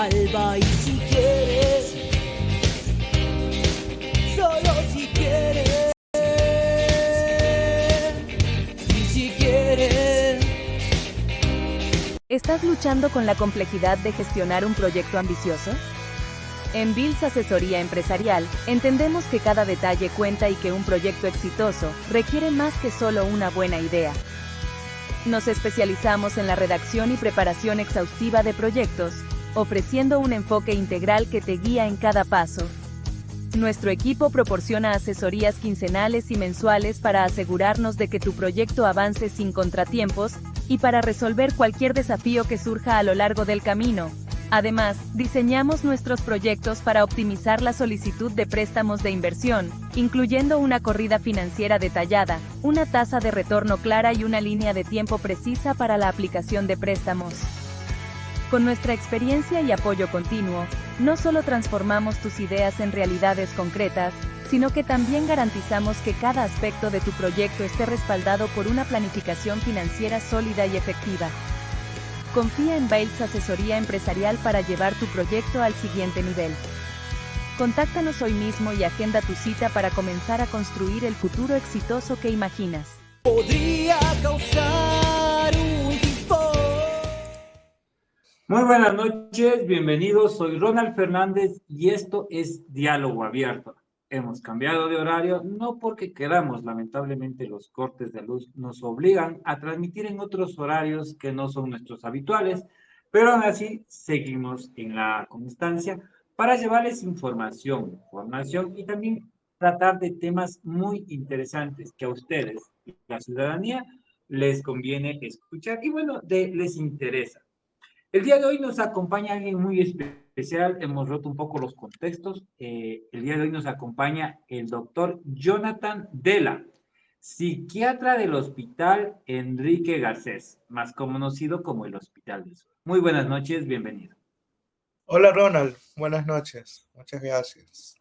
salva y si quieres, solo si quieres, y si quieres. ¿Estás luchando con la complejidad de gestionar un proyecto ambicioso? En Bills Asesoría Empresarial, entendemos que cada detalle cuenta y que un proyecto exitoso requiere más que solo una buena idea. Nos especializamos en la redacción y preparación exhaustiva de proyectos, ofreciendo un enfoque integral que te guía en cada paso. Nuestro equipo proporciona asesorías quincenales y mensuales para asegurarnos de que tu proyecto avance sin contratiempos y para resolver cualquier desafío que surja a lo largo del camino. Además, diseñamos nuestros proyectos para optimizar la solicitud de préstamos de inversión, incluyendo una corrida financiera detallada, una tasa de retorno clara y una línea de tiempo precisa para la aplicación de préstamos. Con nuestra experiencia y apoyo continuo, no solo transformamos tus ideas en realidades concretas, sino que también garantizamos que cada aspecto de tu proyecto esté respaldado por una planificación financiera sólida y efectiva. Confía en Bales Asesoría Empresarial para llevar tu proyecto al siguiente nivel. Contáctanos hoy mismo y agenda tu cita para comenzar a construir el futuro exitoso que imaginas. Podría causar un tifón. Muy buenas noches, bienvenidos. Soy Ronald Fernández y esto es Diálogo Abierto. Hemos cambiado de horario, no porque queramos, lamentablemente los cortes de luz nos obligan a transmitir en otros horarios que no son nuestros habituales, pero aún así seguimos en la constancia para llevarles información, formación y también tratar de temas muy interesantes que a ustedes, la ciudadanía, les conviene escuchar y bueno, les interesa. El día de hoy nos acompaña alguien muy especial, hemos roto un poco los contextos. El día de hoy nos acompaña el doctor Jonathan Dela, psiquiatra del Hospital Enrique Garcés, más conocido como el Hospital del Sur. Muy buenas noches, bienvenido. Hola Ronald, buenas noches, muchas gracias.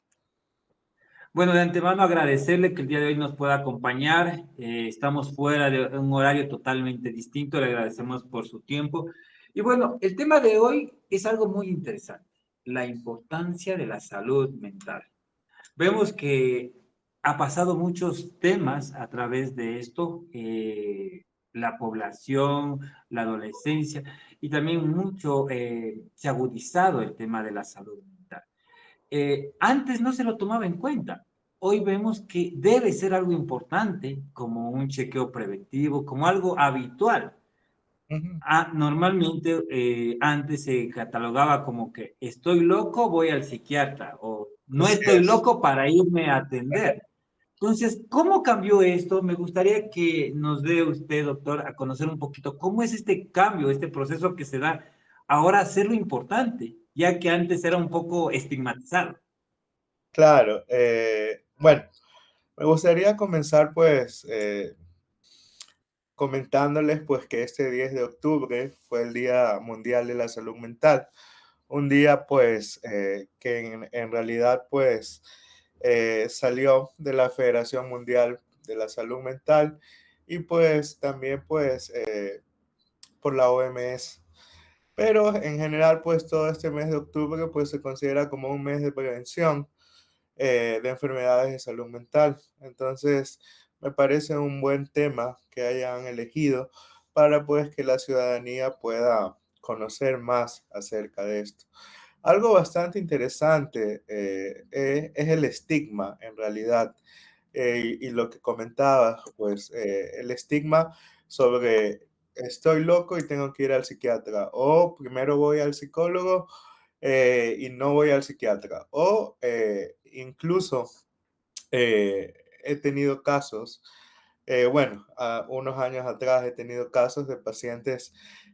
Bueno, de antemano agradecerle que el día de hoy nos pueda acompañar. Estamos fuera de un horario totalmente distinto, le agradecemos por su tiempo. Y bueno, el tema de hoy es algo muy interesante, la importancia de la salud mental. Vemos que ha pasado muchos temas a través de esto, la población, la adolescencia, y también mucho se ha agudizado el tema de la salud mental. Antes no se lo tomaba en cuenta. Hoy vemos que debe ser algo importante, como un chequeo preventivo, como algo habitual. Ujú. Normalmente antes se catalogaba como que estoy loco, voy al psiquiatra, o no Así estoy es. loco para irme a atender. Entonces, ¿cómo cambió esto? Me gustaría que nos dé usted, doctor, a conocer un poquito cómo es este cambio, este proceso que se da ahora a hacerlo importante, ya que antes era un poco estigmatizado. Claro, bueno, me gustaría comenzar pues comentándoles pues que este 10 de octubre fue el Día Mundial de la Salud Mental, un día pues que en realidad pues salió de la Federación Mundial de la Salud Mental y pues también pues por la OMS. Pero en general, pues todo este mes de octubre pues se considera como un mes de prevención de enfermedades de salud mental. Entonces, me parece un buen tema que hayan elegido para pues que la ciudadanía pueda conocer más acerca de esto. Algo bastante interesante es el estigma en realidad y lo que comentabas, pues el estigma sobre estoy loco y tengo que ir al psiquiatra o primero voy al psicólogo y no voy al psiquiatra o incluso he tenido casos, bueno, unos años atrás he tenido casos de pacientes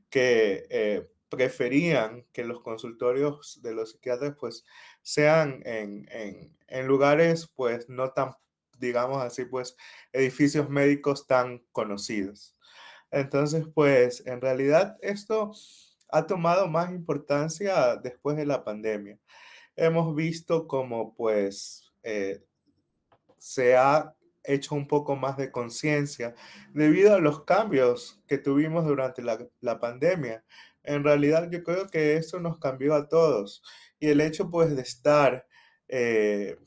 que preferían que los consultorios de los psiquiatras pues sean en lugares pues no tan, digamos así, pues edificios médicos tan conocidos. Entonces, pues en realidad esto ha tomado más importancia después de la pandemia. Hemos visto como pues se ha hecho un poco más de conciencia debido a los cambios que tuvimos durante la pandemia, En realidad yo creo que esto nos cambió a todos y el hecho pues de estar eh,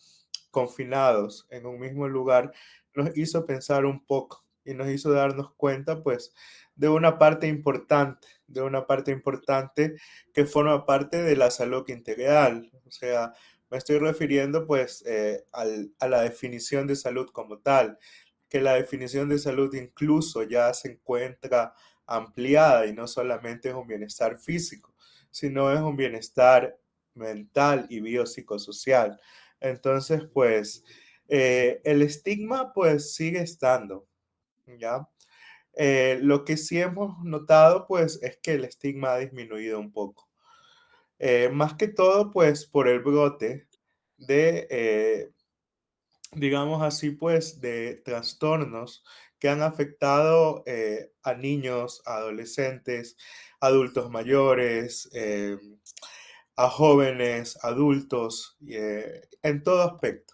confinados en un mismo lugar nos hizo pensar un poco y nos hizo darnos cuenta pues de una parte importante que forma parte de la salud integral. O sea, me estoy refiriendo pues a la definición de salud como tal, que la definición de salud incluso ya se encuentra ampliada y no solamente es un bienestar físico, sino es un bienestar mental y biopsicosocial. Entonces, pues, el estigma, pues, sigue estando, ¿ya? Lo que sí hemos notado, pues, es que el estigma ha disminuido un poco. Más que todo, pues, por el brote de, digamos así, pues, de trastornos que han afectado a niños, a adolescentes, adultos mayores, a jóvenes, adultos, en todo aspecto.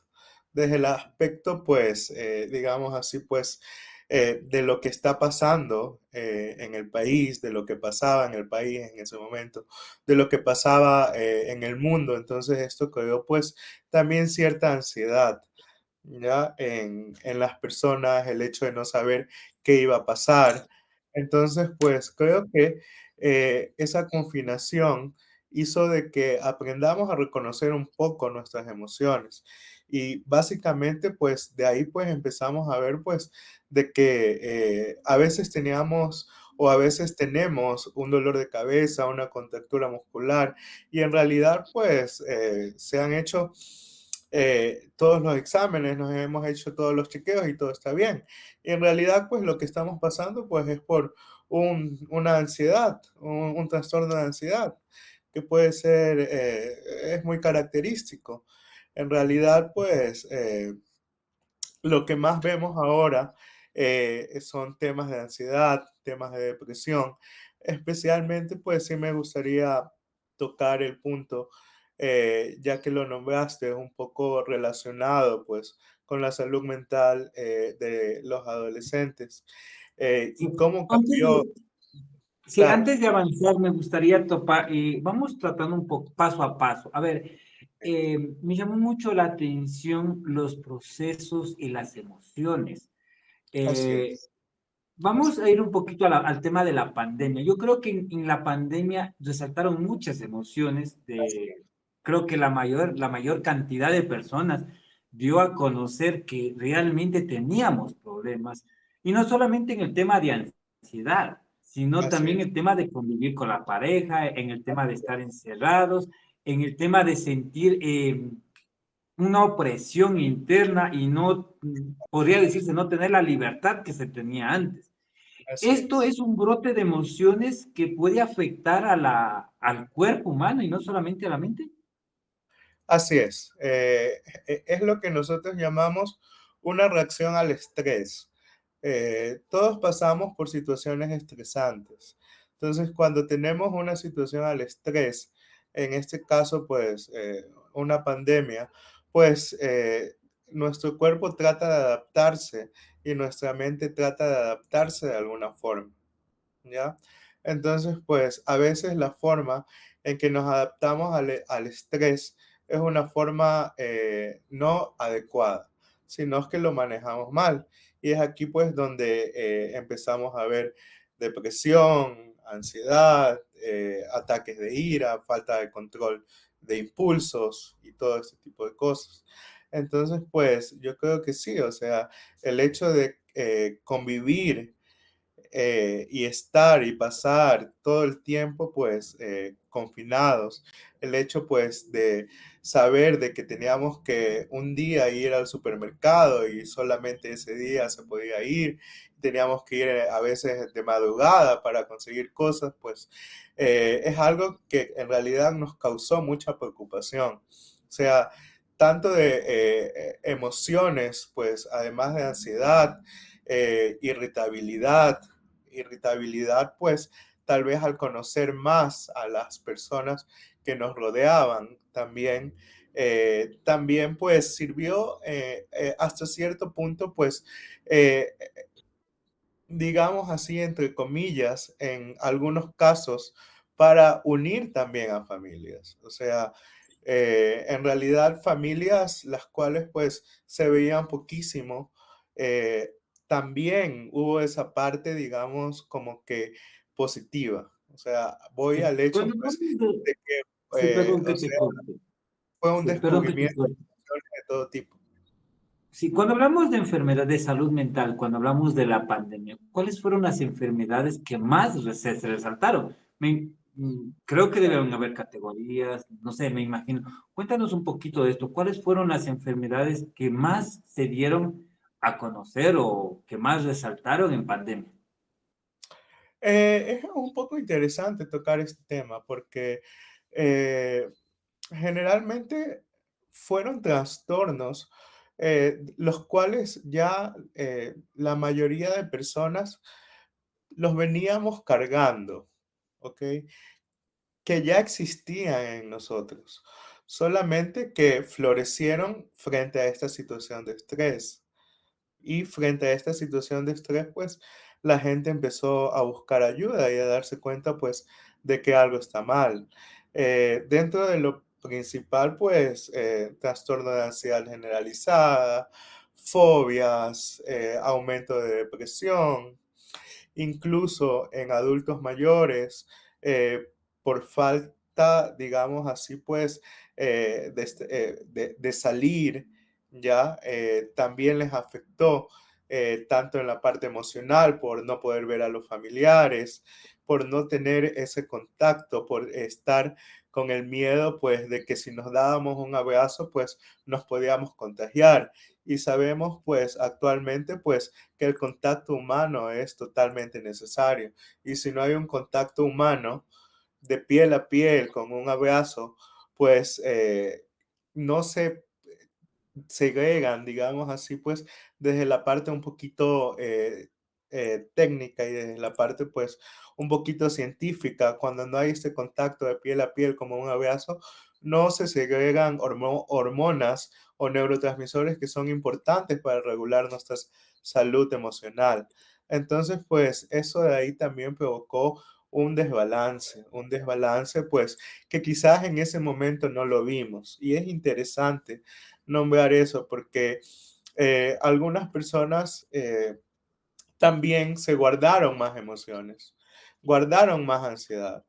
Desde el aspecto, pues, digamos así, pues, de lo que está pasando en el país, de lo que pasaba en el país en ese momento, de lo que pasaba en el mundo. Entonces esto creó, pues, también cierta ansiedad, ¿ya? En las personas, el hecho de no saber qué iba a pasar. Entonces, pues creo que esa confinación hizo de que aprendamos a reconocer un poco nuestras emociones. Y básicamente, pues de ahí pues empezamos a ver pues de que a veces teníamos o a veces tenemos un dolor de cabeza, una contractura muscular y en realidad pues se han hecho todos los exámenes, nos hemos hecho todos los chequeos y todo está bien. Y en realidad, pues lo que estamos pasando, pues es por una ansiedad, un trastorno de ansiedad, que puede ser, es muy característico. En realidad, pues lo que más vemos ahora son temas de ansiedad, temas de depresión. Especialmente, pues sí me gustaría tocar el punto, ya que lo nombraste, es un poco relacionado pues con la salud mental de los adolescentes Sí, y cómo antes cambió, de, sí, claro, antes de avanzar, me gustaría topar, y vamos tratando un poco paso a paso. A ver, me llamó mucho la atención los procesos y las emociones. así Eh, es, así Vamos a ir un poquito al tema de la pandemia. Yo creo que en la pandemia resaltaron muchas emociones de, creo que la mayor cantidad de personas dio a conocer que realmente teníamos problemas, y no solamente en el tema de ansiedad, sino así también es, el tema de convivir con la pareja, en el tema de estar encerrados, en el tema de sentir una opresión interna y no, podría decirse, no tener la libertad que se tenía antes. así Esto es. es un brote de emociones que puede afectar al cuerpo humano y no solamente a la mente. Así es. Es lo que nosotros llamamos una reacción al estrés. Todos pasamos por situaciones estresantes. Entonces, cuando tenemos una situación al estrés, en este caso, pues una pandemia, pues nuestro cuerpo trata de adaptarse y nuestra mente trata de adaptarse de alguna forma. ¿Ya? Entonces, pues a veces la forma en que nos adaptamos al estrés es una forma no adecuada, sino que lo manejamos mal. Y es aquí pues donde empezamos a ver depresión, ansiedad, ataques de ira, falta de control de impulsos y todo ese tipo de cosas. Entonces, pues yo creo que sí, o sea, el hecho de convivir y estar y pasar todo el tiempo pues confinados, el hecho pues de saber de que teníamos que un día ir al supermercado y solamente ese día se podía ir, teníamos que ir a veces de madrugada para conseguir cosas, pues es algo que en realidad nos causó mucha preocupación. O sea, tanto de emociones, pues además de ansiedad, irritabilidad, pues tal vez al conocer más a las personas que nos rodeaban también, también pues sirvió hasta cierto punto, pues digamos así, entre comillas, en algunos casos, para unir también a familias. O sea, en realidad familias las cuales pues se veían poquísimo, eh, también hubo esa parte, digamos, como que positiva. O sea, voy Sí. al hecho Cuando pues hablamos de... de que, Sí, perdón que o te sea, corte. fue un Sí, perdón que te descubrimiento corte. de todo tipo. Sí, cuando hablamos de enfermedad de salud mental, cuando hablamos de la pandemia, ¿cuáles fueron las enfermedades que más se resaltaron? Creo que deben haber categorías, no sé, me imagino. Cuéntanos un poquito de esto. ¿Cuáles fueron las enfermedades que más se dieron a conocer o que más resaltaron en pandemia? Es un poco interesante tocar este tema porque eh, generalmente fueron trastornos los cuales ya la mayoría de personas los veníamos cargando, ¿ok? Que ya existían en nosotros, solamente que florecieron frente a esta situación de estrés. Y frente a esta situación de estrés, pues la gente empezó a buscar ayuda y a darse cuenta, pues, de que algo está mal. Dentro de lo principal, pues, trastorno de ansiedad generalizada, fobias, aumento de depresión, incluso en adultos mayores, por falta, digamos así, pues, de salir, ya también les afectó tanto en la parte emocional, por no poder ver a los familiares, por no tener ese contacto, por estar con el miedo, pues, de que si nos dábamos un abrazo, pues, nos podíamos contagiar. Y sabemos, pues, actualmente, pues, que el contacto humano es totalmente necesario. Y si no hay un contacto humano de piel a piel con un abrazo, pues no se segregan, digamos así, pues desde la parte un poquito técnica y desde la parte pues un poquito científica, cuando no hay este contacto de piel a piel como un abrazo, no se segregan hormonas o neurotransmisores que son importantes para regular nuestra salud emocional. Entonces, pues eso de ahí también provocó un desbalance pues que quizás en ese momento no lo vimos. Y es interesante nombrar eso porque algunas personas también se guardaron más emociones, guardaron más ansiedad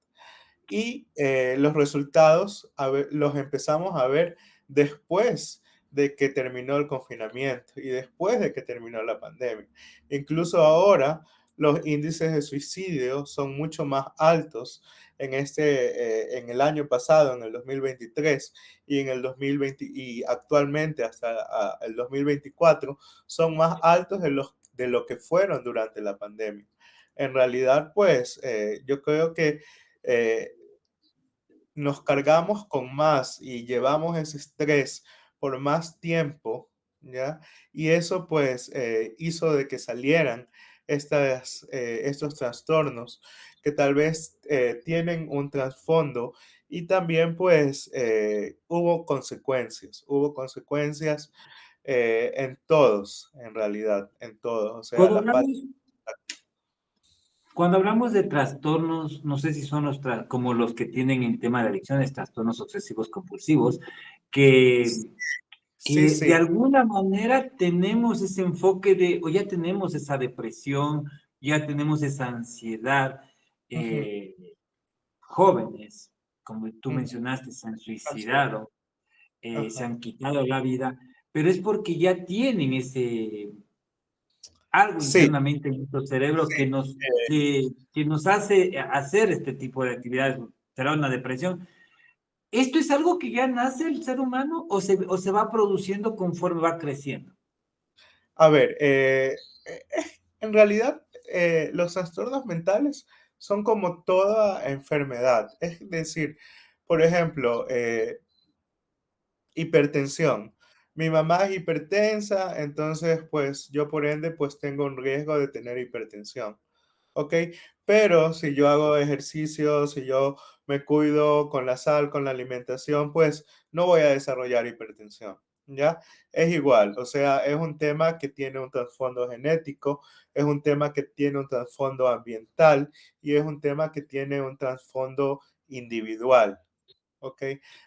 y los resultados los empezamos a ver después de que terminó el confinamiento y después de que terminó la pandemia. Incluso ahora los índices de suicidio son mucho más altos en el año pasado, en el 2023 y en el 2020 y actualmente hasta el 2024 son más altos de lo que fueron durante la pandemia. En realidad, pues yo creo que eh, nos cargamos con más y llevamos ese estrés por más tiempo, ¿ya? Y eso pues hizo de que salieran estos trastornos que tal vez tienen un trasfondo y también pues hubo consecuencias en todos, en realidad, en todos, o sea, Cuando la falta. hablamos, cuando hablamos de trastornos, no sé si son como los que tienen en tema de adicciones, trastornos obsesivos compulsivos, que Sí, que de sí. alguna manera tenemos ese enfoque de, o ya tenemos esa depresión, ya tenemos esa ansiedad. Ujú, eh, Jóvenes, como tú ujú, mencionaste, se han así es. suicidado, se Ajá. han quitado la vida, pero es porque ya tienen ese algo Sí, internamente en nuestro cerebro sí. que nos hace hacer este tipo de actividades, será una depresión. ¿Esto es algo que ya nace el ser humano o se va produciendo conforme va creciendo? A ver, en realidad los trastornos mentales son como toda enfermedad. Es decir, por ejemplo, hipertensión. Mi mamá es hipertensa, entonces pues yo por ende pues tengo un riesgo de tener hipertensión. ¿Ok? Pero si yo hago ejercicio, si yo me cuido con la sal, con la alimentación, pues no voy a desarrollar hipertensión. ¿ya? Es igual, o sea, es un tema que tiene un trasfondo genético, es un tema que tiene un trasfondo ambiental y es un tema que tiene un trasfondo individual, ¿ok?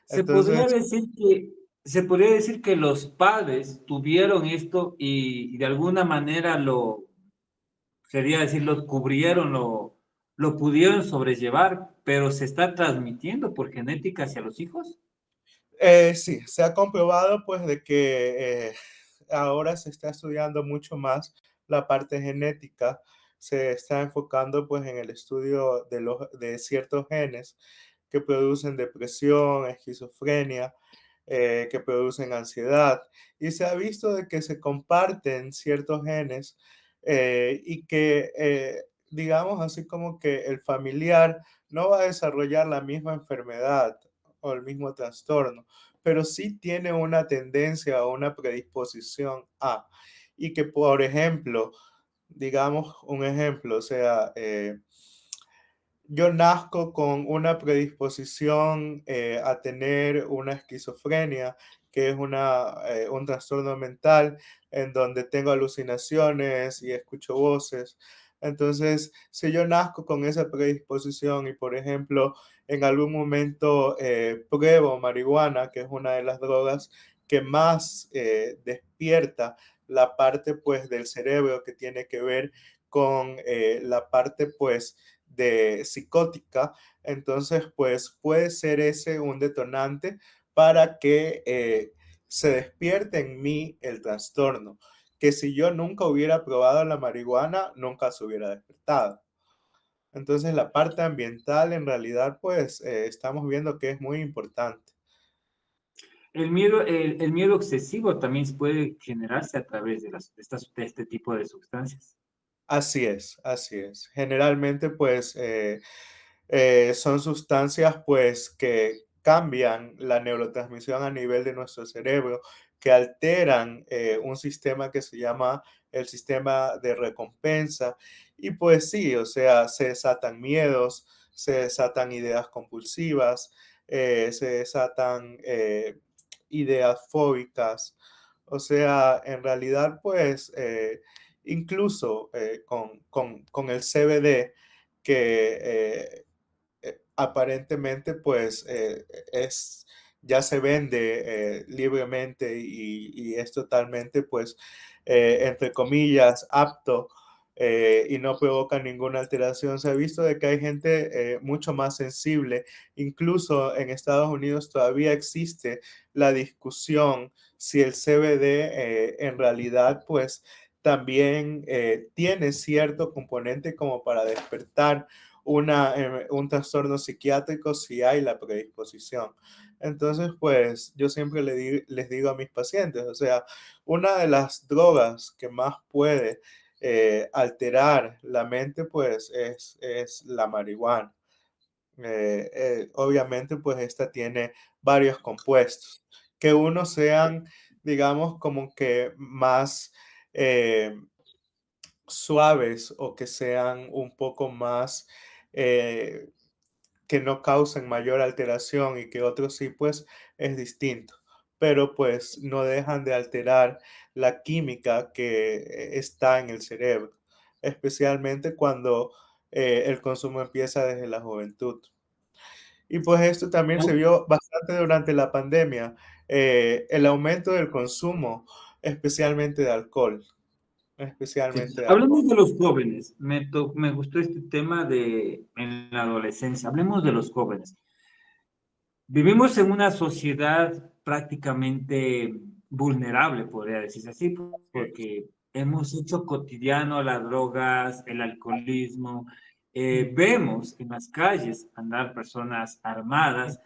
Se podría Entonces, decir que, se podría decir que los padres tuvieron esto y de alguna manera sería decir, lo cubrieron, lo pudieron sobrellevar, pero se está transmitiendo por genética hacia los hijos. sí, se ha comprobado pues de que ahora se está estudiando mucho más la parte genética, se está enfocando pues en el estudio de ciertos genes que producen depresión, esquizofrenia, que producen ansiedad. Y se ha visto de que se comparten ciertos genes y que, digamos así como que el familiar no va a desarrollar la misma enfermedad o el mismo trastorno, pero sí tiene una tendencia o una predisposición a. Y que, por ejemplo, digamos un ejemplo, o sea, yo nazco con una predisposición a tener una esquizofrenia, que es un trastorno mental en donde tengo alucinaciones y escucho voces. Entonces, si yo nazco con esa predisposición y, por ejemplo, en algún momento pruebo marihuana, que es una de las drogas que más despierta la parte pues del cerebro que tiene que ver con la parte pues de psicótica, entonces pues puede ser ese un detonante para que se despierte en mí el trastorno, que si yo nunca hubiera probado la marihuana, nunca se hubiera despertado. Entonces la parte ambiental en realidad pues estamos viendo que es muy importante. El miedo excesivo también puede generarse a través de este tipo de sustancias. Así es, así es. Generalmente, pues, son sustancias, pues, que cambian la neurotransmisión a nivel de nuestro cerebro, que alteran un sistema que se llama el sistema de recompensa. Y pues sí, o sea, se desatan miedos, se desatan ideas compulsivas, se desatan ideas fóbicas. O sea, en realidad, pues, incluso con el CBD, que aparentemente pues ya se vende libremente y es totalmente pues, entre comillas, apto y no provoca ninguna alteración. Se ha visto de que hay gente mucho más sensible. Incluso en Estados Unidos todavía existe la discusión si el CBD en realidad pues también tiene cierto componente como para despertar un trastorno psiquiátrico si hay la predisposición. Entonces, pues yo siempre les digo a mis pacientes, o sea, una de las drogas que más puede alterar la mente, pues es la marihuana. Obviamente, pues esta tiene varios compuestos, que unos sean, digamos, como que más suaves o que sean un poco más, eh, que no causen mayor alteración y que otros sí, pues es distinto. Pero pues no dejan de alterar la química que está en el cerebro, especialmente cuando el consumo empieza desde la juventud. Y pues esto también se vio bastante durante la pandemia, el aumento del consumo, especialmente de alcohol, Sí. especialmente de alcohol. Hablemos de los jóvenes. Me gustó este tema de en la adolescencia. Hablemos de los jóvenes. Vivimos en una sociedad prácticamente vulnerable, podría decirse así, porque hemos hecho cotidiano las drogas, el alcoholismo. Vemos en las calles andar personas armadas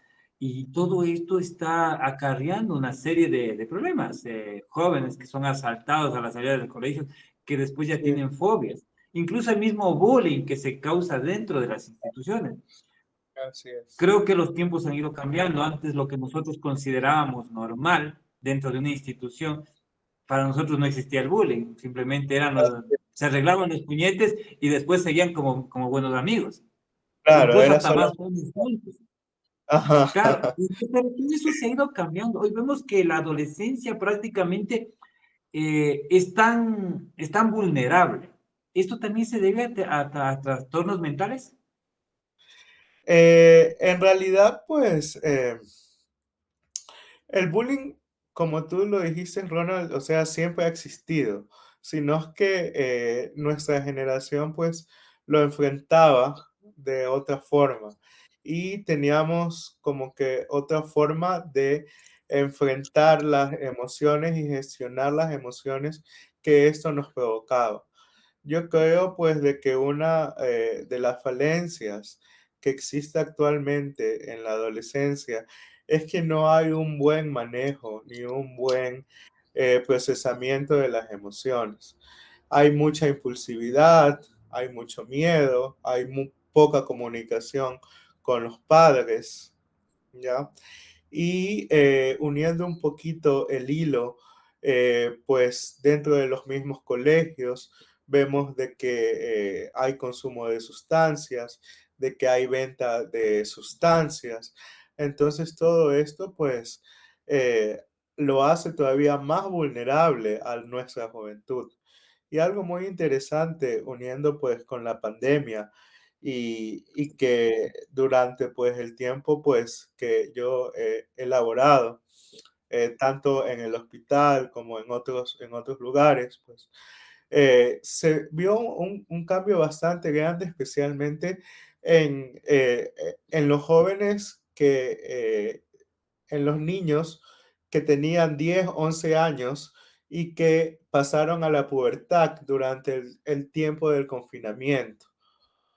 y todo esto está acarreando una serie de problemas. Jóvenes que son asaltados a la salida del colegio, que después ya Sí, tienen fobias. Incluso el mismo bullying que se causa dentro de las instituciones. así es. Creo que los tiempos han ido cambiando. Antes lo que nosotros considerábamos normal dentro de una institución, para nosotros no existía el bullying, simplemente se arreglaban los puñetes y después seguían como buenos amigos, Claro, incluso era hasta solo más jóvenes juntos. Claro, Ajá. pero todo eso se ha ido cambiando. Hoy vemos que la adolescencia prácticamente es tan vulnerable. ¿Esto también se debe a trastornos mentales? En realidad, pues, el bullying, como tú lo dijiste, Ronald, o sea, siempre ha existido, sino es que nuestra generación, pues, lo enfrentaba de otra forma y teníamos como que otra forma de enfrentar las emociones y gestionar las emociones que esto nos provocaba. Yo creo pues de que una de las falencias que existe actualmente en la adolescencia es que no hay un buen manejo ni un buen procesamiento de las emociones. Hay mucha impulsividad, hay mucho miedo, hay poca comunicación con los padres, ¿ya? Y uniendo un poquito el hilo, pues dentro de los mismos colegios vemos de que hay consumo de sustancias, de que hay venta de sustancias. Entonces todo esto pues lo hace todavía más vulnerable a nuestra juventud. Y algo muy interesante uniendo pues con la pandemia y que durante pues el tiempo pues que yo he laborado, tanto en el hospital como en otros lugares, pues se vio un cambio bastante grande, especialmente en los jóvenes en los niños que tenían 10 11 años y que pasaron a la pubertad durante el tiempo del confinamiento.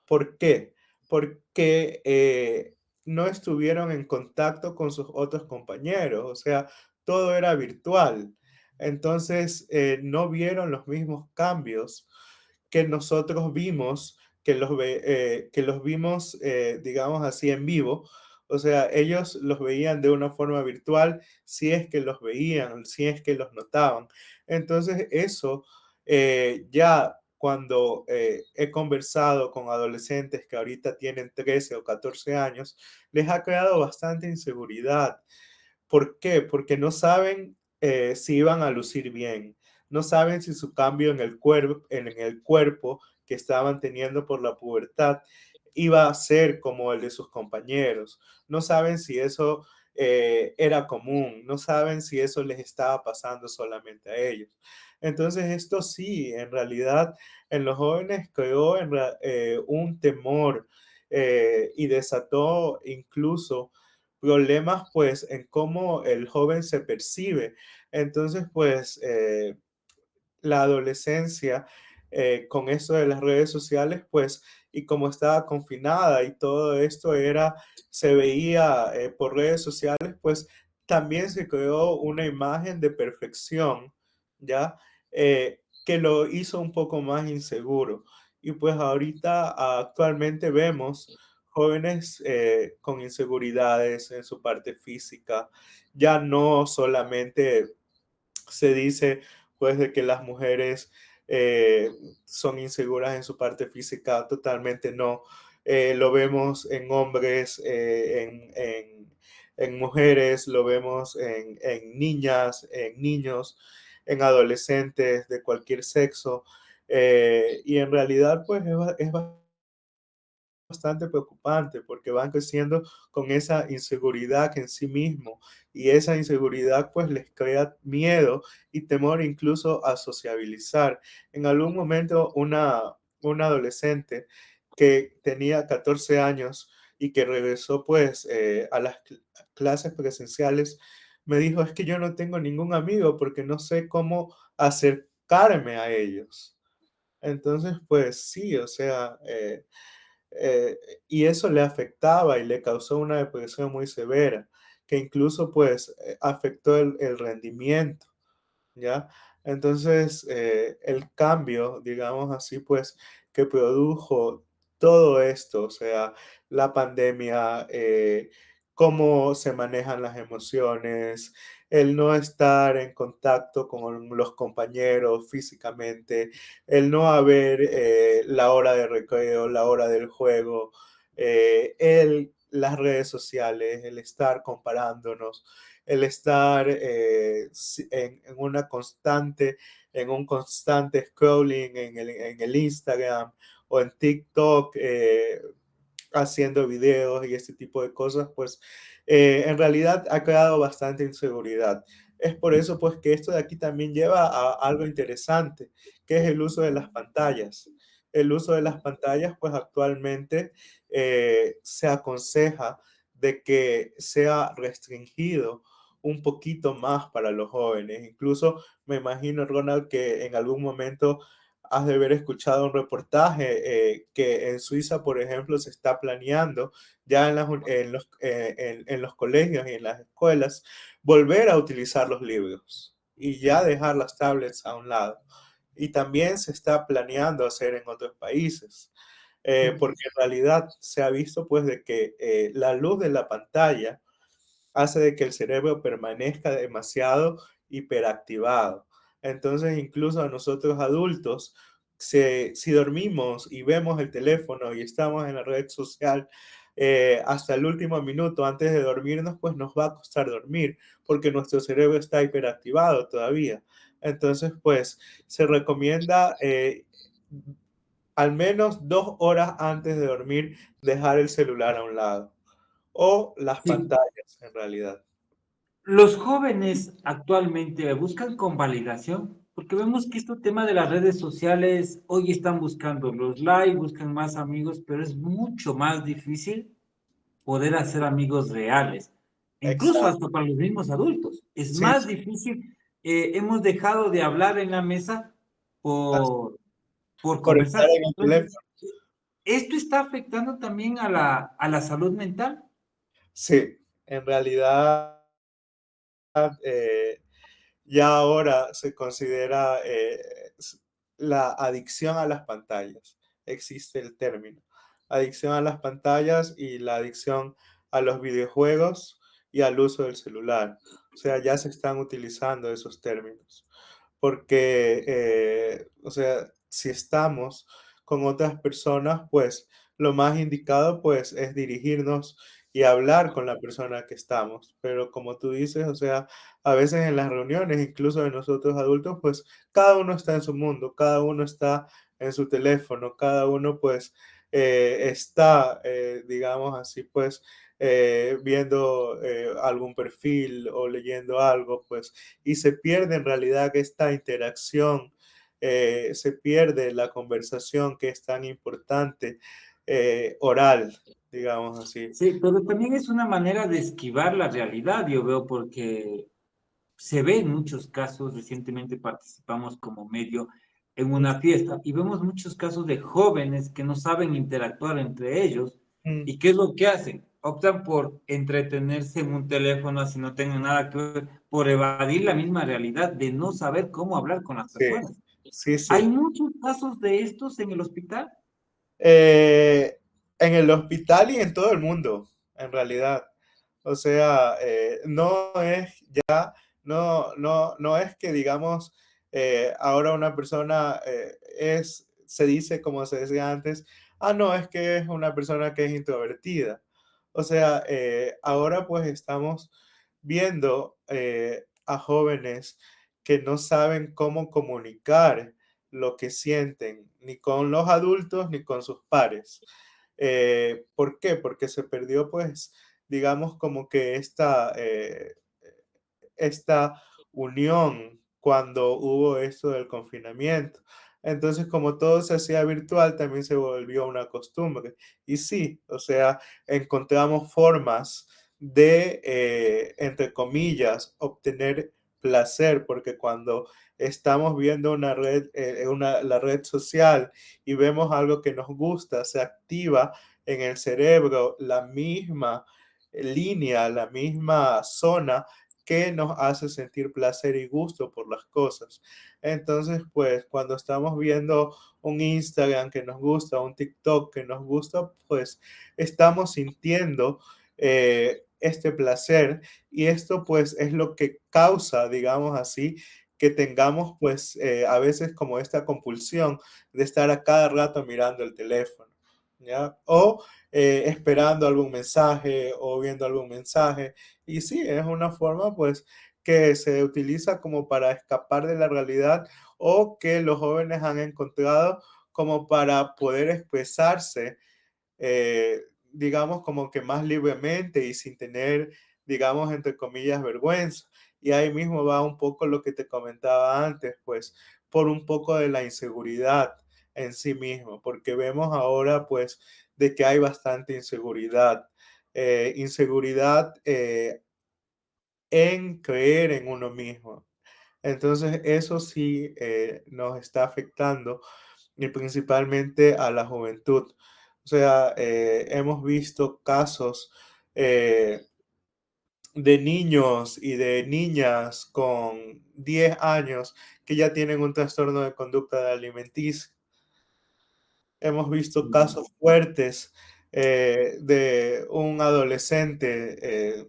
¿Por qué? Porque no estuvieron en contacto con sus otros compañeros, o sea, todo era virtual. Entonces, no vieron los mismos cambios que nosotros vimos, que los vimos, digamos así, en vivo. O sea, ellos los veían de una forma virtual, si es que los veían, si es que los notaban. Entonces, eso ya cuando he conversado con adolescentes que ahorita tienen 13 o 14 años, les ha creado bastante inseguridad. ¿Por qué? Porque no saben si iban a lucir bien, no saben si su cambio en el cuerpo que estaban teniendo por la pubertad iba a ser como el de sus compañeros, no saben si eso era común, no saben si eso les estaba pasando solamente a ellos. Entonces esto sí, en realidad en los jóvenes creó un temor y desató incluso problemas pues en cómo el joven se percibe. Entonces pues la adolescencia con eso de las redes sociales pues y como estaba confinada y todo esto se veía por redes sociales pues también se creó una imagen de perfección, ¿ya? Que lo hizo un poco más inseguro. Y pues ahorita actualmente vemos jóvenes con inseguridades en su parte física, ya no solamente se dice pues de que las mujeres son inseguras en su parte física, totalmente no. Lo vemos en hombres, en mujeres, lo vemos en niñas, en niños, en adolescentes de cualquier sexo. Y en realidad pues es bastante preocupante porque van creciendo con esa inseguridad en sí mismo y esa inseguridad pues les crea miedo y temor incluso a sociabilizar. En algún momento una adolescente que tenía 14 años y que regresó pues a las clases presenciales me dijo es que yo no tengo ningún amigo porque no sé cómo acercarme a ellos. Entonces pues sí, o sea, eh, y eso le afectaba y le causó una depresión muy severa, que incluso pues afectó el rendimiento. ¿Ya? Entonces, el cambio, digamos así, pues, que produjo todo esto, o sea, la pandemia, cómo se manejan las emociones, el no estar en contacto con los compañeros físicamente, el no haber la hora de recreo, la hora del juego, las redes sociales, el estar comparándonos, el estar en un constante scrolling en el Instagram o en TikTok, haciendo videos y este tipo de cosas, pues en realidad ha creado bastante inseguridad. Es por eso pues que esto de aquí también lleva a algo interesante, que es el uso de las pantallas. El uso de las pantallas pues actualmente se aconseja de que sea restringido un poquito más para los jóvenes. Incluso me imagino, Ronald, que en algún momento has de haber escuchado un reportaje que en Suiza, por ejemplo, se está planeando ya en los colegios y en las escuelas volver a utilizar los libros y ya dejar las tablets a un lado. Y también se está planeando hacer en otros países, porque en realidad se ha visto pues de que la luz de la pantalla hace de que el cerebro permanezca demasiado hiperactivado. Entonces, incluso a nosotros adultos, si dormimos y vemos el teléfono y estamos en la red social hasta el último minuto antes de dormirnos, pues nos va a costar dormir porque nuestro cerebro está hiperactivado todavía. Entonces, pues se recomienda al menos 2 horas antes de dormir dejar el celular a un lado o las Sí, pantallas en realidad. los jóvenes actualmente buscan convalidación, porque vemos que este tema de las redes sociales hoy están buscando los likes, buscan más amigos, pero es mucho más difícil poder hacer amigos reales, incluso Exacto, hasta para los mismos adultos. Es sí, más sí, difícil. Hemos dejado de hablar en la mesa así, por, por por estar conversar. en el Entonces, teléfono. esto está afectando también a la salud mental. Sí, en realidad eh, ya ahora se considera la adicción a las pantallas. Existe el término. Adicción a las pantallas y la adicción a los videojuegos y al uso del celular. O sea, ya se están utilizando esos términos. Porque, o sea, si estamos con otras personas, pues lo más indicado, pues, es dirigirnos y hablar con la persona que estamos. Pero como tú dices, o sea, a veces en las reuniones, incluso de nosotros adultos, pues cada uno está en su mundo, cada uno está en su teléfono, cada uno pues está, digamos así, pues viendo algún perfil o leyendo algo, pues, y se pierde en realidad esta interacción, se pierde la conversación que es tan importante, oral, digamos así. Sí, pero también es una manera de esquivar la realidad, yo veo, porque se ve en muchos casos, recientemente participamos como medio en una fiesta y vemos muchos casos de jóvenes que no saben interactuar entre ellos. Mm, ¿Y qué es lo que hacen? Optan por entretenerse en un teléfono así no tengan nada que ver, por evadir la misma realidad de no saber cómo hablar con las sí, personas. sí, Hay sí. muchos casos de estos en el hospital. Eh, en el hospital y en todo el mundo, en realidad. O sea, no es que digamos, ahora una persona se dice, como se decía antes, ah, no, es que es una persona que es introvertida. O sea, ahora pues estamos viendo a jóvenes que no saben cómo comunicar lo que sienten, ni con los adultos ni con sus pares. ¿Por qué? Porque se perdió, pues, digamos, como que esta unión cuando hubo esto del confinamiento. Entonces, como todo se hacía virtual, también se volvió una costumbre. Y sí, o sea, encontramos formas de, entre comillas, obtener placer, porque cuando estamos viendo una red, la red social y vemos algo que nos gusta, se activa en el cerebro la misma línea, la misma zona que nos hace sentir placer y gusto por las cosas. Entonces, pues cuando estamos viendo un Instagram que nos gusta, un TikTok que nos gusta, pues estamos sintiendo este placer y esto pues es lo que causa, digamos así, que tengamos pues a veces como esta compulsión de estar a cada rato mirando el teléfono. ¿ya? O esperando algún mensaje o viendo algún mensaje. Y sí, es una forma pues que se utiliza como para escapar de la realidad o que los jóvenes han encontrado como para poder expresarse, digamos, como que más libremente y sin tener, digamos, entre comillas, vergüenza. Y ahí mismo va un poco lo que te comentaba antes, pues, por un poco de la inseguridad en sí mismo, porque vemos ahora, pues, de que hay bastante inseguridad. Inseguridad en creer en uno mismo. Entonces, eso sí nos está afectando y principalmente a la juventud. O sea, hemos visto casos eh, de niños y de niñas con 10 años que ya tienen un trastorno de conducta alimenticia. Hemos visto casos fuertes de un adolescente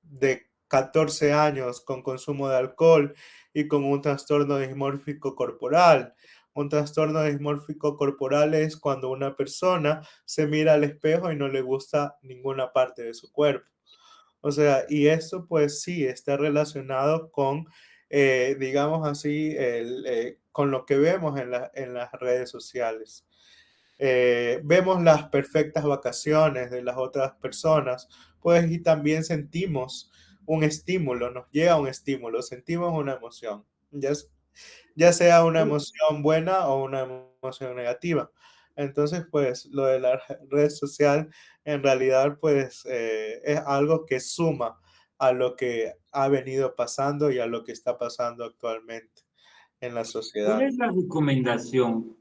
de 14 años con consumo de alcohol y con un trastorno dismórfico corporal. Un trastorno dismórfico corporal es cuando una persona se mira al espejo y no le gusta ninguna parte de su cuerpo. O sea, y esto pues sí está relacionado con, digamos así, con lo que vemos en las redes sociales. Vemos las perfectas vacaciones de las otras personas, pues y también sentimos un estímulo, nos llega un estímulo, sentimos una emoción, ya sea una emoción buena o una emoción negativa. Entonces, pues lo de la red social en realidad pues es algo que suma a lo que ha venido pasando y a lo que está pasando actualmente en la ¿Cuál sociedad. es la recomendación?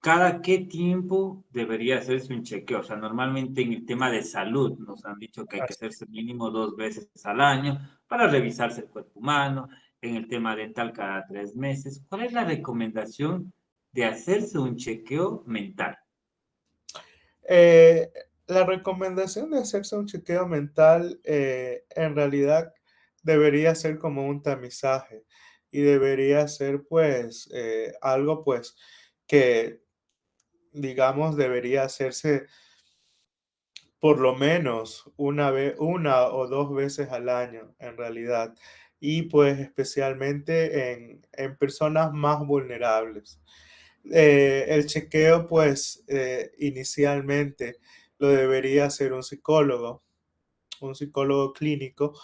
¿Cada qué tiempo debería hacerse un chequeo? O sea, normalmente en el tema de salud nos han dicho que hay que hacerse mínimo 2 veces al año para revisarse el cuerpo humano, en el tema dental cada 3 meses. ¿Cuál es la recomendación de hacerse un chequeo mental? Eh, la recomendación de hacerse un chequeo mental en realidad debería ser como un tamizaje y debería ser pues algo pues que digamos debería hacerse por lo menos una vez, una o dos veces al año en realidad y pues especialmente en personas más vulnerables. El chequeo, pues, inicialmente lo debería hacer un psicólogo clínico,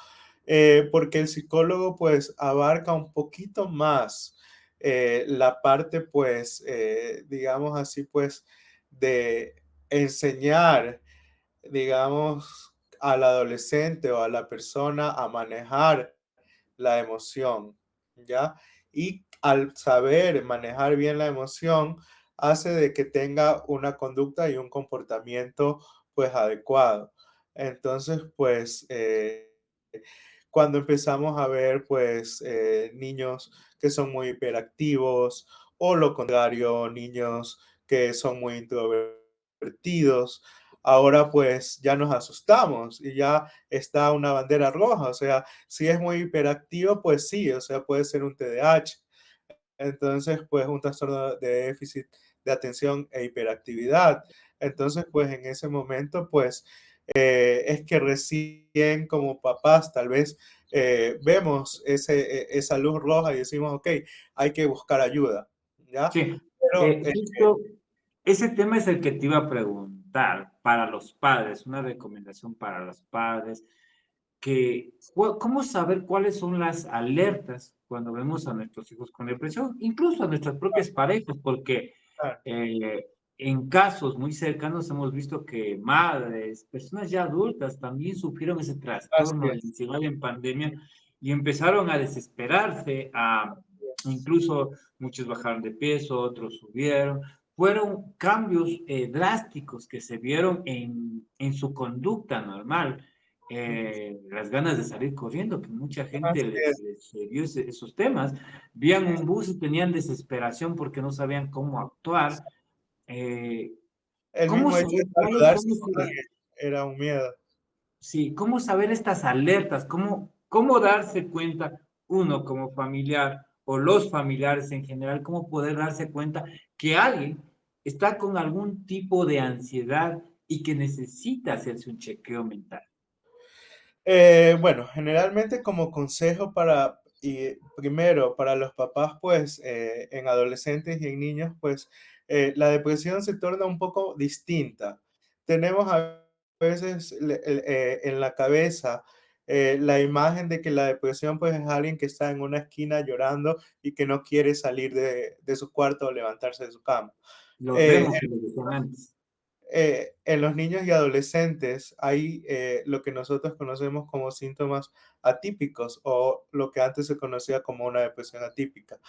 porque el psicólogo, pues, abarca un poquito más la parte, pues, digamos así, pues, de enseñar, digamos, al adolescente o a la persona a manejar la emoción, ¿ya? Y al saber manejar bien la emoción, hace de que tenga una conducta y un comportamiento, pues, adecuado. Entonces, pues, cuando empezamos a ver, pues, niños que son muy hiperactivos o lo contrario, niños que son muy introvertidos, ahora pues ya nos asustamos y ya está una bandera roja, o sea, si es muy hiperactivo, pues sí, o sea, puede ser un TDAH. Entonces, pues un trastorno de déficit de atención e hiperactividad. Entonces, pues en ese momento, pues es que recién como papás tal vez vemos esa luz roja y decimos, ok, hay que buscar ayuda, ¿ya? Sí, Pero justo ese tema es el que te iba a preguntar para los padres, una recomendación para los padres, que cómo saber cuáles son las alertas cuando vemos a nuestros hijos con depresión, incluso a nuestras propias parejas, porque ah, eh, en casos muy cercanos hemos visto que madres, personas ya adultas también sufrieron ese así trastorno de es, ansiedad en pandemia y empezaron a desesperarse, incluso muchos bajaron de peso, otros subieron. Fueron cambios drásticos que se vieron en su conducta normal. Las ganas de salir corriendo, que mucha gente así es. les dio esos temas. Vían un bus y tenían desesperación porque no sabían cómo actuar. Eh, El ¿Cómo mismo hecho de saber cuáles son saludarse con esas, alguien era un miedo. sí, cómo saber estas alertas? ¿Cómo darse cuenta uno como familiar o los familiares en general, cómo poder darse cuenta que alguien está con algún tipo de ansiedad y que necesita hacerse un chequeo mental. Bueno, generalmente como consejo para, y primero, para los papás, pues en adolescentes y en niños, pues la depresión se torna un poco distinta. Tenemos a veces en la cabeza la imagen de que la depresión pues es alguien que está en una esquina llorando y que no quiere salir de su cuarto o levantarse de su cama. Los Eh, vemos, como decían antes. en los niños y adolescentes hay lo que nosotros conocemos como síntomas atípicos o lo que antes se conocía como una depresión atípica.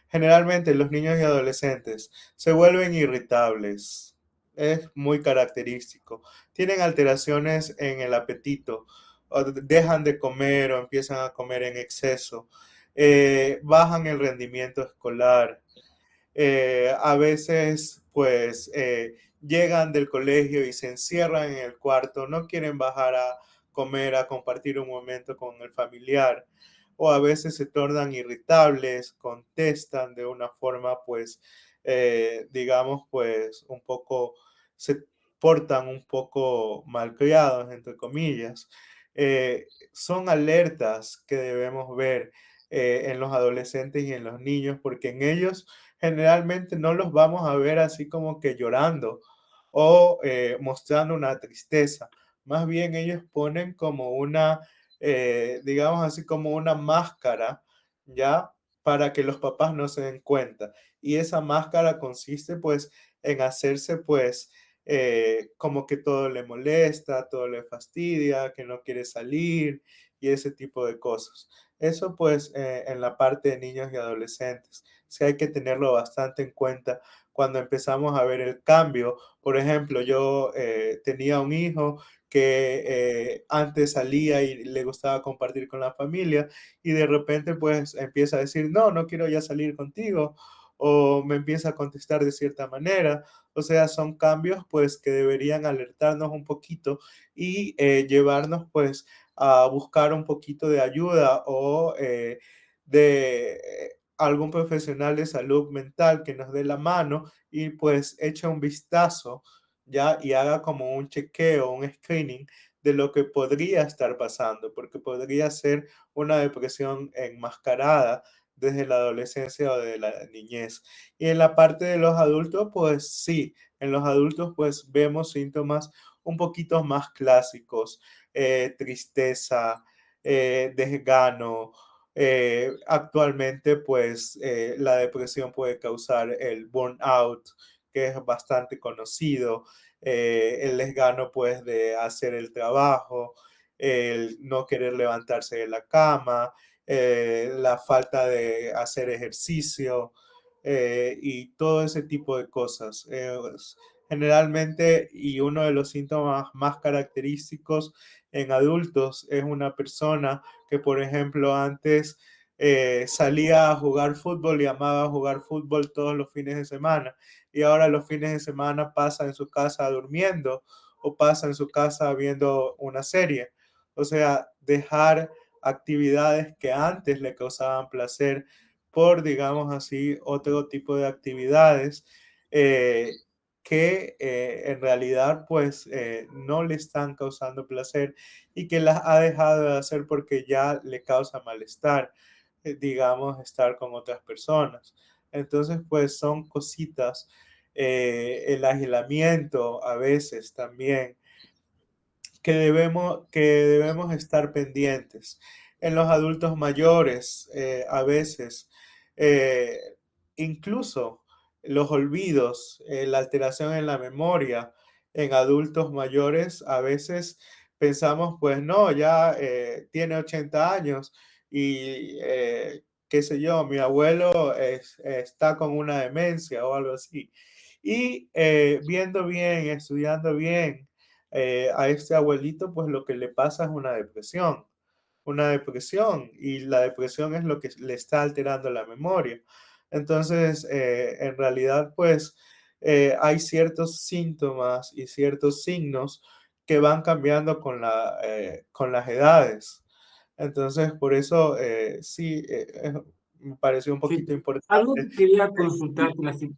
Generalmente los niños y adolescentes se vuelven irritables, es muy característico. Tienen alteraciones en el apetito, o dejan de comer o empiezan a comer en exceso, bajan el rendimiento escolar, a veces pues llegan del colegio y se encierran en el cuarto, no quieren bajar a comer, a compartir un momento con el familiar, o a veces se tornan irritables, contestan de una forma pues, digamos pues un poco, se portan un poco malcriados, entre comillas. Son alertas que debemos ver en los adolescentes y en los niños, porque en ellos generalmente no los vamos a ver así como que llorando o mostrando una tristeza. Más bien ellos ponen como una, digamos así, como una máscara, ¿ya? Para que los papás no se den cuenta. Y esa máscara consiste pues en hacerse pues como que todo le molesta, todo le fastidia, que no quiere salir y ese tipo de cosas. Eso pues en la parte de niños y adolescentes. Sí hay que tenerlo bastante en cuenta cuando empezamos a ver el cambio. Por ejemplo, yo tenía un hijo que antes salía y le gustaba compartir con la familia y de repente pues empieza a decir, no, no quiero ya salir contigo o me empieza a contestar de cierta manera. O sea, son cambios pues que deberían alertarnos un poquito y llevarnos pues a buscar un poquito de ayuda o de algún profesional de salud mental que nos dé la mano y pues eche un vistazo ya y haga como un chequeo, un screening de lo que podría estar pasando, porque podría ser una depresión enmascarada desde la adolescencia o de la niñez. Y en la parte de los adultos, pues sí, en los adultos pues vemos síntomas un poquito más clásicos, tristeza, desgano. Actualmente, pues la depresión puede causar el burnout, que es bastante conocido, el desgano, pues, de hacer el trabajo, el no querer levantarse de la cama, la falta de hacer ejercicio y todo ese tipo de cosas. Generalmente, y uno de los síntomas más característicos en adultos es una persona que, por ejemplo, antes salía a jugar fútbol y amaba jugar fútbol todos los fines de semana y ahora los fines de semana pasa en su casa durmiendo o pasa en su casa viendo una serie. O sea, dejar actividades que antes le causaban placer por, digamos así, otro tipo de actividades eh, que en realidad pues no le están causando placer y que las ha dejado de hacer porque ya le causa malestar, digamos, estar con otras personas. Entonces, pues son cositas, el aislamiento a veces también, que debemos estar pendientes. En los adultos mayores, a veces, eh, incluso los olvidos, la alteración en la memoria en adultos mayores, a veces pensamos, pues no, ya tiene 80 años y qué sé yo, mi abuelo está con una demencia o algo así. Y viendo bien, estudiando bien, a este abuelito, pues lo que le pasa es una depresión, y la depresión es lo que le está alterando la memoria. Entonces, en realidad, pues hay ciertos síntomas y ciertos signos que van cambiando con las edades. Entonces, por eso, sí, me pareció un Sí, poquito algo importante. que quería consultarte,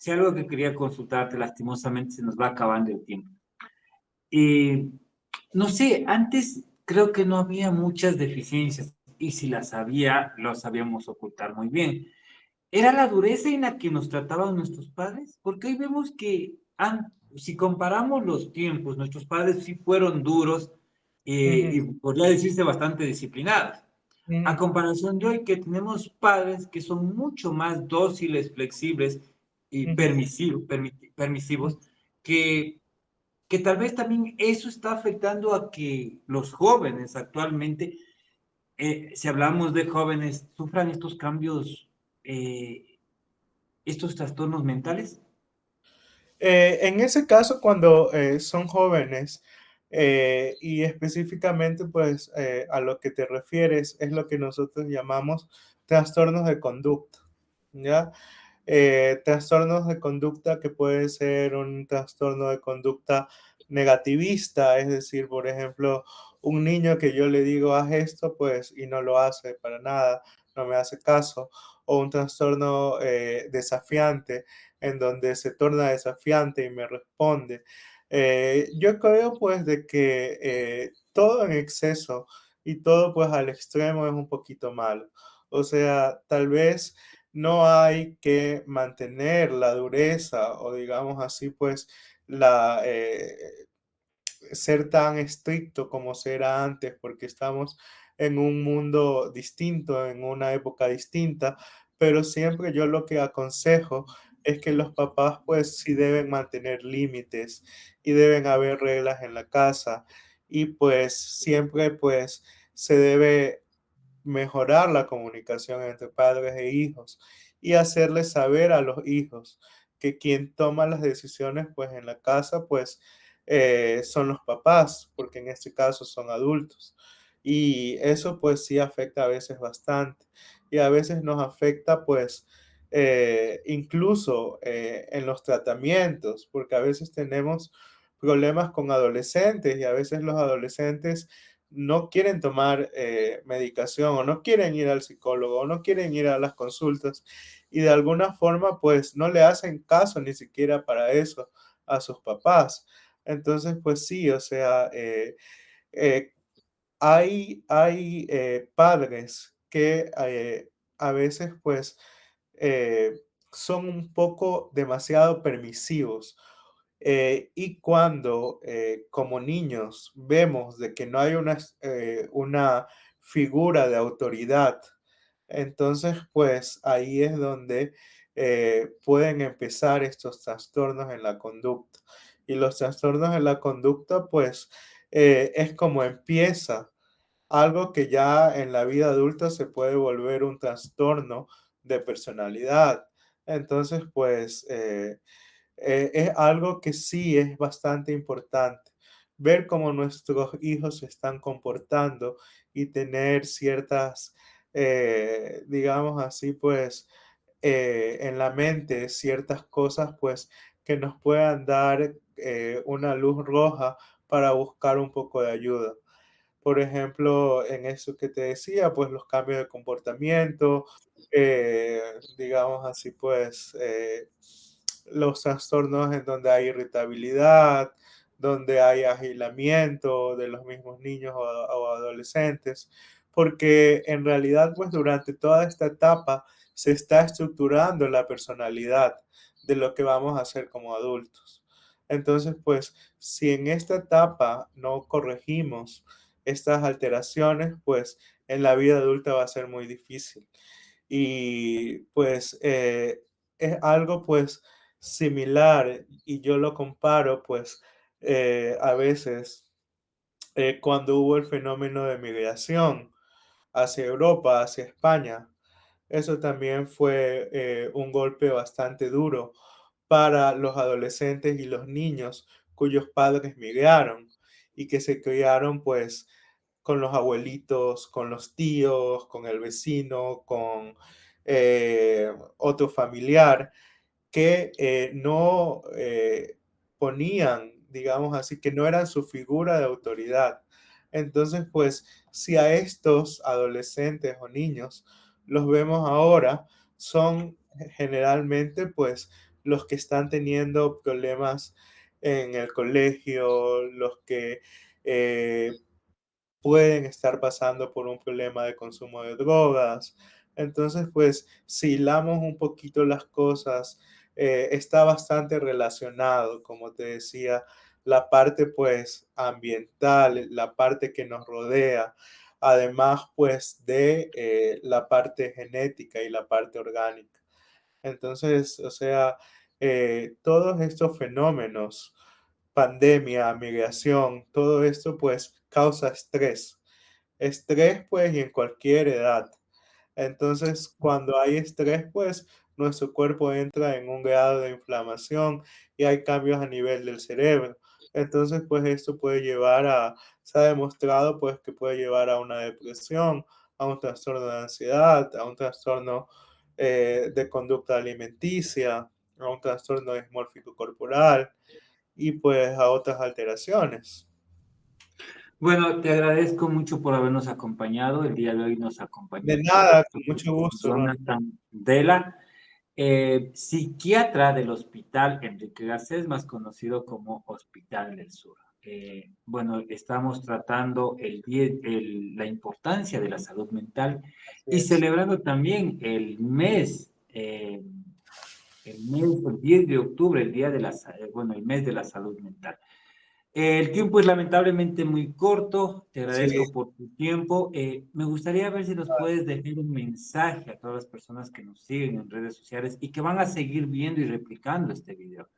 Si algo que quería consultarte, lastimosamente se nos va acabando el tiempo. Eh, no sé, antes creo que no había muchas deficiencias y si las había, lo sabíamos ocultar muy bien. ¿Era la dureza en la que nos trataban nuestros padres? Porque hoy vemos que si comparamos los tiempos, nuestros padres sí fueron duros Ujú, y podría decirse bastante disciplinados. A ujú, comparación de hoy que tenemos padres que son mucho más dóciles, flexibles y ujú, permisivos, que, que tal vez también eso está afectando a que los jóvenes actualmente, si hablamos de jóvenes, sufran estos cambios, estos trastornos mentales. En ese caso, cuando son jóvenes y específicamente pues a lo que te refieres es lo que nosotros llamamos trastornos de conducta, ¿ya? Trastornos de conducta que puede ser un trastorno de conducta negativista, es decir, por ejemplo, un niño que yo le digo haz esto, pues y no lo hace para nada, no me hace caso, o un trastorno desafiante en donde se torna desafiante y me responde. Yo creo pues de que todo en exceso y todo pues al extremo es un poquito malo. O sea, tal vez no hay que mantener la dureza o digamos así, pues la, ser tan estricto como se era antes, porque estamos en un mundo distinto, en una época distinta, pero siempre yo lo que aconsejo es que los papás pues sí deben mantener límites y deben haber reglas en la casa y pues siempre pues se debe mejorar la comunicación entre padres e hijos y hacerles saber a los hijos que quien toma las decisiones pues en la casa pues son los papás, porque en este caso son adultos. Y eso pues sí afecta a veces bastante y a veces nos afecta pues incluso en los tratamientos, porque a veces tenemos problemas con adolescentes y a veces los adolescentes no quieren tomar medicación o no quieren ir al psicólogo o no quieren ir a las consultas y de alguna forma pues no le hacen caso ni siquiera para eso a sus papás. Entonces pues sí, o sea, eh, hay padres que a veces pues eh, son un poco demasiado permisivos y cuando como niños vemos de que no hay una figura de autoridad, entonces pues ahí es donde pueden empezar estos trastornos en la conducta. Y los trastornos en la conducta pues es como empieza algo que ya en la vida adulta se puede volver un trastorno de personalidad. Entonces pues es algo que sí es bastante importante, ver cómo nuestros hijos se están comportando y tener ciertas, digamos así, pues, en la mente ciertas cosas, pues, que nos puedan dar una luz roja para buscar un poco de ayuda. Por ejemplo, en eso que te decía, pues los cambios de comportamiento, digamos así, pues los trastornos en donde hay irritabilidad, donde hay agilamiento de los mismos niños o adolescentes, porque en realidad, pues durante toda esta etapa se está estructurando la personalidad de lo que vamos a hacer como adultos. Entonces, pues, si en esta etapa no corregimos estas alteraciones, pues en la vida adulta va a ser muy difícil. Y pues es algo pues similar y yo lo comparo pues a veces cuando hubo el fenómeno de migración hacia Europa, hacia España. Eso también fue un golpe bastante duro para los adolescentes y los niños cuyos padres migraron y que se criaron pues con los abuelitos, con los tíos, con el vecino, con otro familiar que no ponían, digamos así, que no eran su figura de autoridad. Entonces, pues, si a estos adolescentes o niños los vemos ahora, son generalmente, pues, los que están teniendo problemas en el colegio, los que pueden estar pasando por un problema de consumo de drogas. Entonces, pues, si hilamos un poquito las cosas, está bastante relacionado, como te decía, la parte, pues, ambiental, la parte que nos rodea, además, pues, de la parte genética y la parte orgánica. Entonces, o sea, todos estos fenómenos, pandemia, migración, todo esto pues causa estrés. Estrés pues y en cualquier edad. Entonces, cuando hay estrés, pues nuestro cuerpo entra en un grado de inflamación y hay cambios a nivel del cerebro. Entonces, pues esto puede llevar a, se ha demostrado pues que puede llevar a una depresión, a un trastorno de ansiedad, a un trastorno de conducta alimenticia, a un trastorno dismórfico corporal y pues a otras alteraciones. Bueno, te agradezco mucho por habernos acompañado. El día de hoy nos acompañó De el nada, con doctor mucho gusto, Ronald. Jonathan Dela, psiquiatra del Hospital Enrique Garcés, más conocido como Hospital del Sur. Bueno, estamos tratando la importancia de la salud mental y Es. celebrando también el 10 de octubre, el día de bueno, el mes de la salud mental. El tiempo es lamentablemente muy corto, te Sí, agradezco por tu tiempo. Me gustaría ver si nos puedes dejar un mensaje a todas las personas que nos siguen en redes sociales y que van a seguir viendo y replicando este video.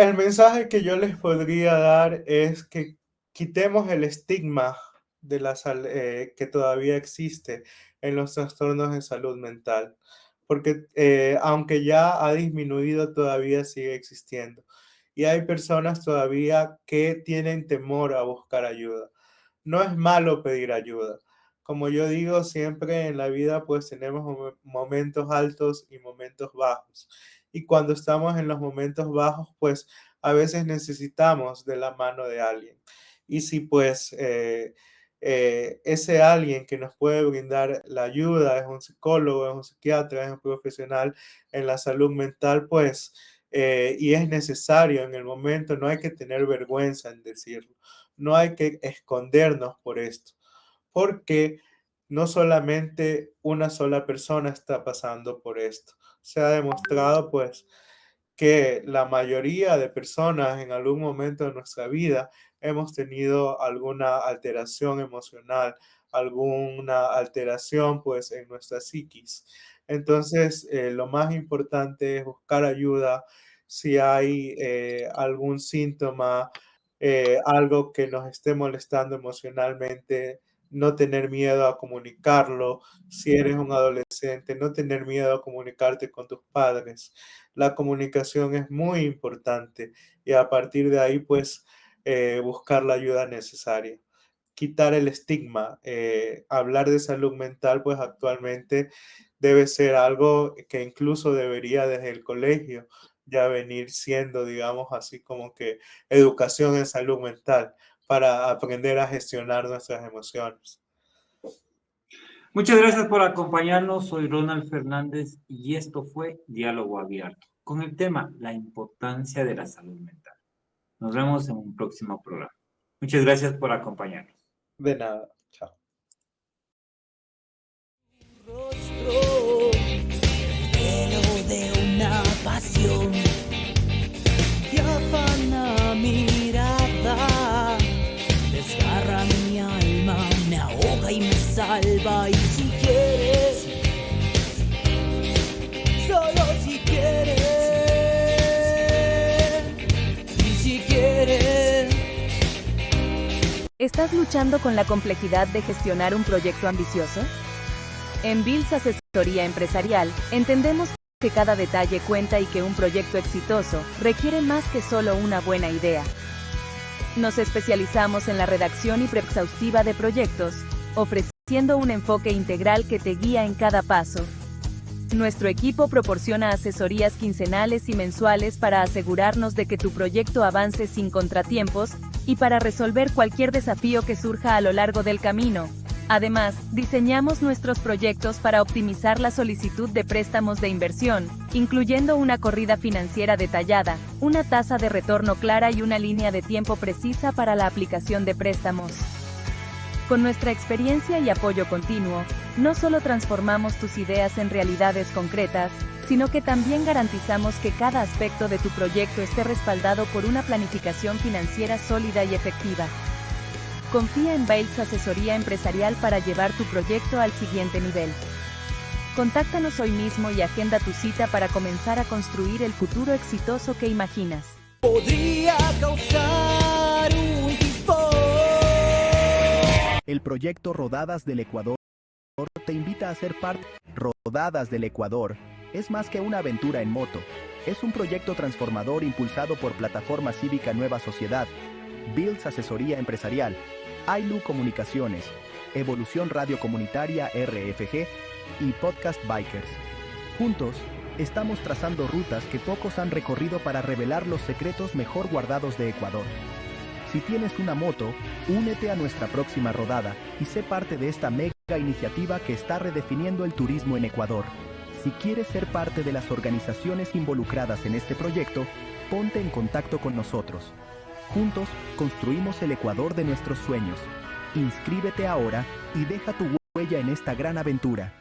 el mensaje que yo les podría dar es que quitemos el estigma de que todavía existe en los trastornos de salud mental, porque aunque ya ha disminuido, todavía sigue existiendo. Y hay personas todavía que tienen temor a buscar ayuda. No es malo pedir ayuda. Como yo digo, siempre en la vida pues tenemos momentos altos y momentos bajos. Y cuando estamos en los momentos bajos, pues a veces necesitamos de la mano de alguien. Y si pues ese alguien que nos puede brindar la ayuda es un psicólogo, es un psiquiatra, es un profesional en la salud mental, pues, y es necesario en el momento, no hay que tener vergüenza en decirlo, no hay que escondernos por esto, porque no solamente una sola persona está pasando por esto. Se ha demostrado, pues, que la mayoría de personas en algún momento de nuestra vida hemos tenido alguna alteración emocional, alguna alteración pues en nuestra psiquis. Entonces, lo más importante es buscar ayuda si hay algún síntoma, algo que nos esté molestando emocionalmente, no tener miedo a comunicarlo. Si eres un adolescente, no tener miedo a comunicarte con tus padres. La comunicación es muy importante y a partir de ahí, pues, buscar la ayuda necesaria. Quitar el estigma. Hablar de salud mental, pues actualmente debe ser algo que incluso debería desde el colegio ya venir siendo, digamos, así como que educación en salud mental para aprender a gestionar nuestras emociones. Muchas gracias por acompañarnos. Soy Ronald Fernández y esto fue Diálogo Abierto con el tema La importancia de la salud mental. Nos vemos en un próximo programa. Muchas gracias por acompañarnos. De nada. Chao. Rostro, velo de una pasión que afana mi mirada, desgarra mi alma, me ahoga y me salva. Y si quieres, solo si quieres, y si quieres. ¿Estás luchando con la complejidad de gestionar un proyecto ambicioso? En Bills Asesoría Empresarial, entendemos que cada detalle cuenta y que un proyecto exitoso requiere más que solo una buena idea. Nos especializamos en la redacción y preexhaustiva de proyectos, ofreciendo un enfoque integral que te guía en cada paso. Nuestro equipo proporciona asesorías quincenales y mensuales para asegurarnos de que tu proyecto avance sin contratiempos y para resolver cualquier desafío que surja a lo largo del camino. Además, diseñamos nuestros proyectos para optimizar la solicitud de préstamos de inversión, incluyendo una corrida financiera detallada, una tasa de retorno clara y una línea de tiempo precisa para la aplicación de préstamos. Con nuestra experiencia y apoyo continuo, no solo transformamos tus ideas en realidades concretas, sino que también garantizamos que cada aspecto de tu proyecto esté respaldado por una planificación financiera sólida y efectiva. Confía en Bales Asesoría Empresarial para llevar tu proyecto al siguiente nivel. Contáctanos hoy mismo y agenda tu cita para comenzar a construir el futuro exitoso que imaginas. Podría causar un tifón. El proyecto Rodadas del Ecuador te invita a ser parte. Rodadas del Ecuador es más que una aventura en moto. Es un proyecto transformador impulsado por Plataforma Cívica Nueva Sociedad, Bales Asesoría Empresarial, AILU Comunicaciones, Evolución Radio Comunitaria RFG y Podcast Bikers. Juntos, estamos trazando rutas que pocos han recorrido para revelar los secretos mejor guardados de Ecuador. Si tienes una moto, únete a nuestra próxima rodada y sé parte de esta mega iniciativa que está redefiniendo el turismo en Ecuador. Si quieres ser parte de las organizaciones involucradas en este proyecto, ponte en contacto con nosotros. Juntos, construimos el Ecuador de nuestros sueños. Inscríbete ahora y deja tu huella en esta gran aventura.